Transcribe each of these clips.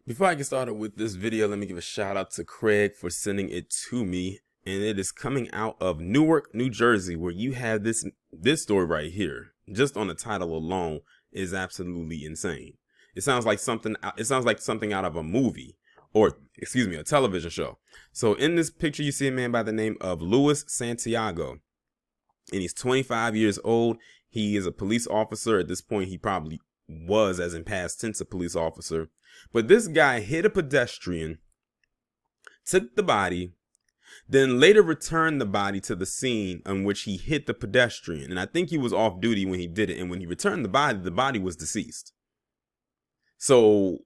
Before I get started with this video, let me give a shout out to Craig for sending it to me. And it is coming out of Newark, New Jersey, where you have this story right here. Just on the title alone is absolutely insane. It sounds like something out of a movie, or excuse me, a television show. So in this picture, you see a man by the name of Luis Santiago, and he's 25 years old. He is a police officer. At this point, he probably was, as in past tense, a police officer. But this guy hit a pedestrian, took the body, then later returned the body to the scene on which he hit the pedestrian. And I think he was off duty when he did it. And when he returned the body was deceased. So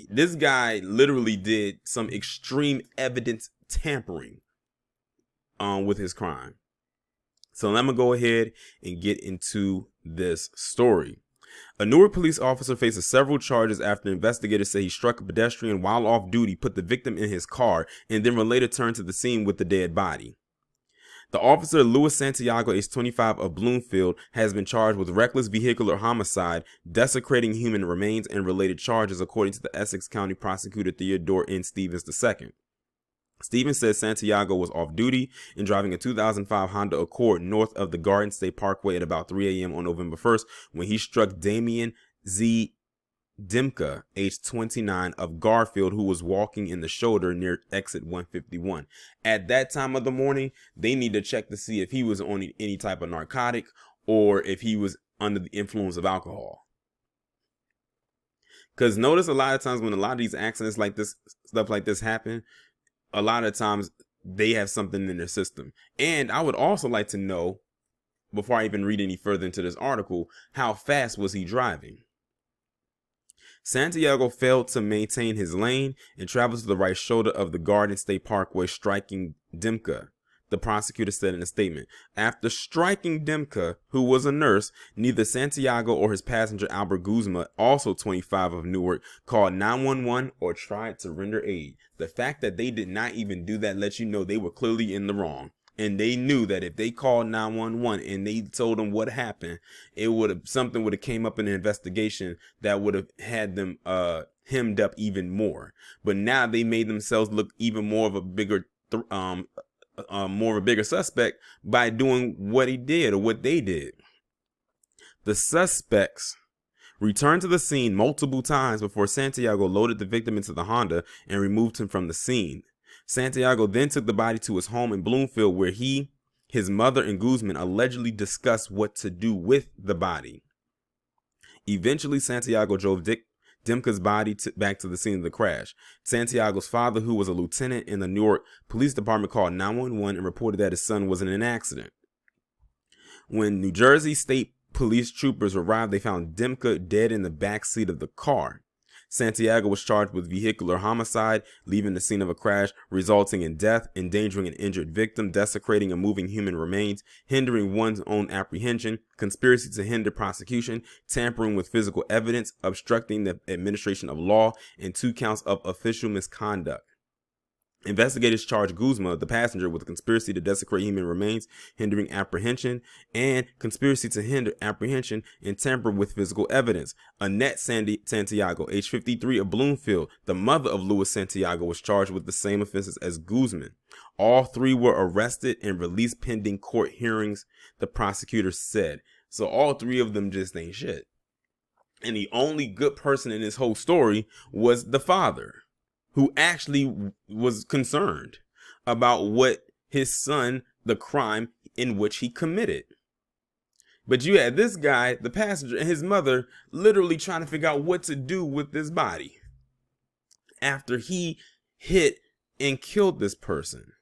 this guy literally did some extreme evidence tampering with his crime. So I'm going to go ahead and get into this story. A Newark police officer faces several charges after investigators say he struck a pedestrian while off duty, put the victim in his car, and then later returned to the scene with the dead body. The officer, Luis Santiago, age 25, of Bloomfield, has been charged with reckless vehicular homicide, desecrating human remains, and related charges, according to the Essex County prosecutor Theodore N. Stevens II. Stevens says Santiago was off duty and driving a 2005 Honda Accord north of the Garden State Parkway at about 3 a.m. on November 1st when he struck Damian Dymka, age 29, of Garfield, who was walking in the shoulder near exit 151. At that time of the morning, they need to check to see if he was on any type of narcotic or if he was under the influence of alcohol. Because notice a lot of times when a lot of these accidents like this, stuff like this happen, a lot of times they have something in their system. And I would also like to know, before I even read any further into this article, how fast was he driving? Santiago failed to maintain his lane and traveled to the right shoulder of the Garden State Parkway, striking Dymka, the prosecutor said in a statement. After striking Dymka, who was a nurse, neither Santiago or his passenger Albert Guzman, also 25 of Newark, called 911 or tried to render aid. The fact that they did not even do that lets you know they were clearly in the wrong. And they knew that if they called 911 and they told them what happened, something would have came up in the investigation that would have had them hemmed up even more. But now they made themselves look even more of a bigger suspect by doing what he did or what they did. The suspects returned to the scene multiple times before Santiago loaded the victim into the Honda and removed him from the scene. Santiago then took the body to his home in Bloomfield, where he, his mother, and Guzman allegedly discussed what to do with the body. Eventually, Santiago drove Dymka's body back to the scene of the crash. Santiago's father, who was a lieutenant in the Newark Police Department, called 911 and reported that his son was in an accident. When New Jersey State Police troopers arrived, they found Dymka dead in the back seat of the car. Santiago was charged with vehicular homicide, leaving the scene of a crash, resulting in death, endangering an injured victim, desecrating and moving human remains, hindering one's own apprehension, conspiracy to hinder prosecution, tampering with physical evidence, obstructing the administration of law, and 2 counts of official misconduct. Investigators charged Guzman, the passenger, with a conspiracy to desecrate human remains, hindering apprehension, and conspiracy to hinder apprehension and tamper with physical evidence. Annette Santiago, age 53, of Bloomfield, the mother of Luis Santiago, was charged with the same offenses as Guzman. All 3 were arrested and released pending court hearings, the prosecutor said. So all 3 of them just ain't shit. And the only good person in this whole story was the father, who actually was concerned about what his son, the crime in which he committed. But you had this guy, the passenger, and his mother literally trying to figure out what to do with this body after he hit and killed this person.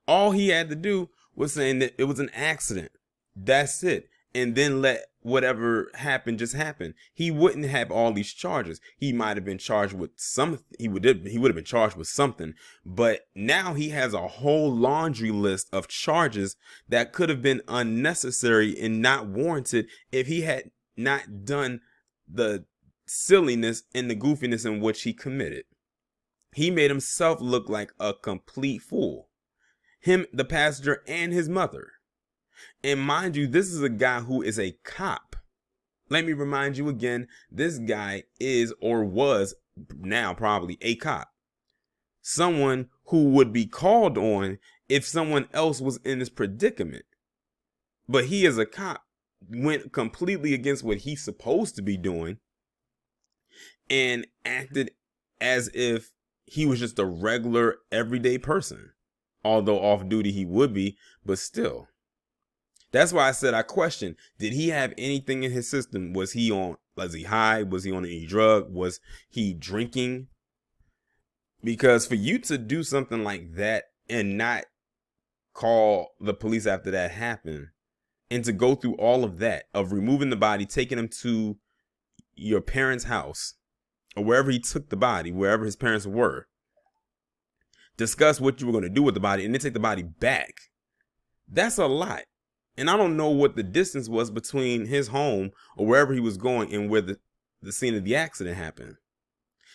All he had to do was saying that it was an accident. That's it. And then let whatever happened just happen. He wouldn't have all these charges. He might have been charged with some. He would have been charged with something. But now he has a whole laundry list of charges that could have been unnecessary and not warranted if he had not done the silliness and the goofiness in which he committed. He made himself look like a complete fool. Him, the passenger, and his mother. And mind you, this is a guy who is a cop. Let me remind you again, this guy is or was now probably a cop, someone who would be called on if someone else was in this predicament. But he, as a cop, went completely against what he's supposed to be doing and acted as if he was just a regular everyday person. Although off duty he would be, but still. That's why I said I question, did he have anything in his system? Was he high? Was he on any drug? Was he drinking? Because for you to do something like that and not call the police after that happened, and to go through all of that, of removing the body, taking him to your parents' house, or wherever he took the body, wherever his parents were, discuss what you were going to do with the body, and then take the body back. That's a lot. And I don't know what the distance was between his home or wherever he was going and where the scene of the accident happened.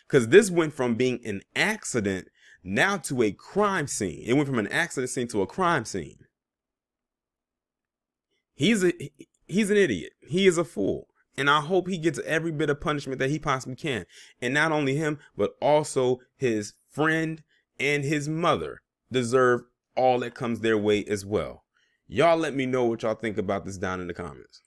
Because this went from being an accident now to a crime scene. It went from an accident scene to a crime scene. He's an idiot. He is a fool. And I hope he gets every bit of punishment that he possibly can. And not only him, but also his friend and his mother deserve all that comes their way as well. Y'all let me know what y'all think about this down in the comments.